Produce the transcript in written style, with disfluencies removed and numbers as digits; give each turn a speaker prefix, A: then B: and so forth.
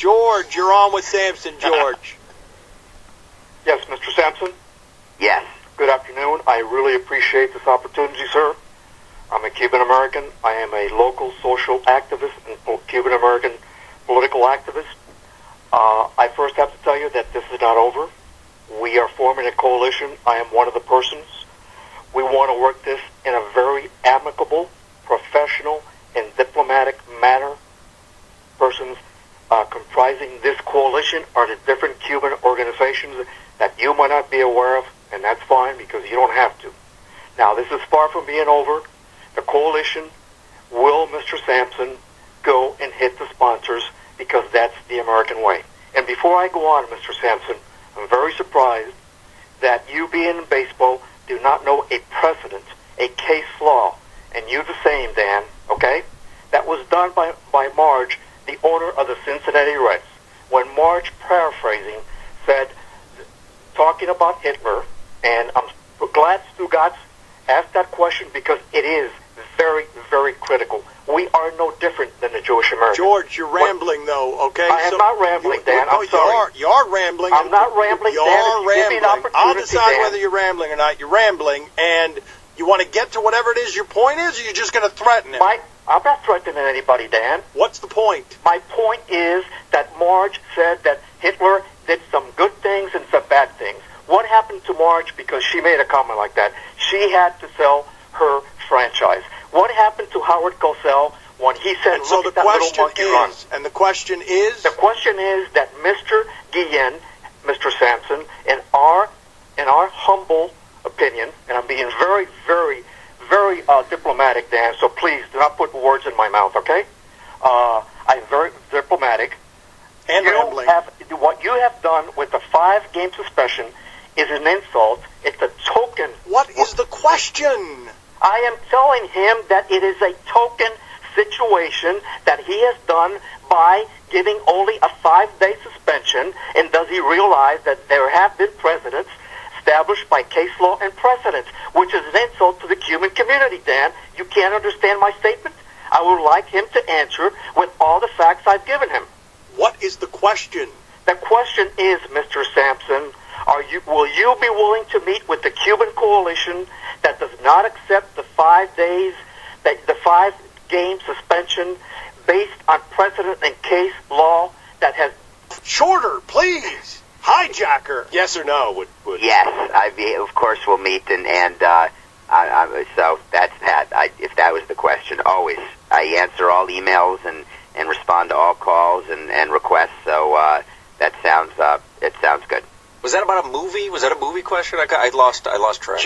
A: George, you're on with Sampson. George.
B: Yes, Mr. Sampson?
C: Yes.
B: Good afternoon. I really appreciate this opportunity, sir. I'm a Cuban-American. I am a local social activist and Cuban-American political activist. I first have to tell you that this is not over. We are forming a coalition. I am one of the persons. We want to work this in a very amicable, professional, and diplomatic manner. Persons comprising this coalition are the different Cuban organizations that you might not be aware of, and that's fine because you don't have to. Now, this is far from being over. The coalition will, Mr. Sampson, go and hit the sponsors because that's the American way. And before I go on, Mr. Sampson, I'm very surprised that you being in baseball do not know a precedent, a case law, and you the same, Dan, okay? That was done by Marge, the owner of the Cincinnati Reds. When Marge, paraphrasing, said, talking about Hitler, and I'm glad Stugatz asked that question because it is very, very critical. We are no different than the Jewish Americans.
A: George, you're rambling, though, okay?
B: I am not rambling, Dan. I'm sorry.
A: You are rambling.
B: I'm not rambling, Dan.
A: You're rambling. I'll decide
B: Dan.
A: whether you're rambling or not. You're rambling, and you want to get to whatever it is your point is, or you're just going to threaten him?
B: I'm not threatening anybody, Dan.
A: What's the point?
B: My point is that Marge said that Hitler did some good things and some bad things. What happened to Marge because she made a comment like that? She had to sell her franchise. What happened to Howard Cosell when he said,
A: and so
B: look at that little monkey run?
A: And the question is?
B: The question is that Mr. Guillen, Mr. Sampson, in our humble opinion, and I'm being very, very, very diplomatic, Dan, so please do not put words in my mouth, okay? I'm very diplomatic.
A: And rambling.
B: What you have done with the 5-game suspension is an insult. It's a token.
A: What is the question?
B: I am telling him that it is a token situation that he has done by giving only a 5-day suspension, and does he realize that there have been precedents established by case law and precedents, which is an insult to the Cuban community, Dan. You can't understand my statement? I would like him to answer with all the facts I've given him.
A: What is the question?
B: The question is, Mr. Sampson, will you be willing to meet with the Cuban coalition that does not accept the 5 days, the 5-game suspension based on precedent and case law that has...
A: Shorter, please. Hijacker. Yes or no?
C: Yes, of course we'll meet, and so that's that. If that was the question, always. I answer all emails and respond to all calls and requests, so it sounds good.
D: Was that about a movie? Was that a movie question? I lost track.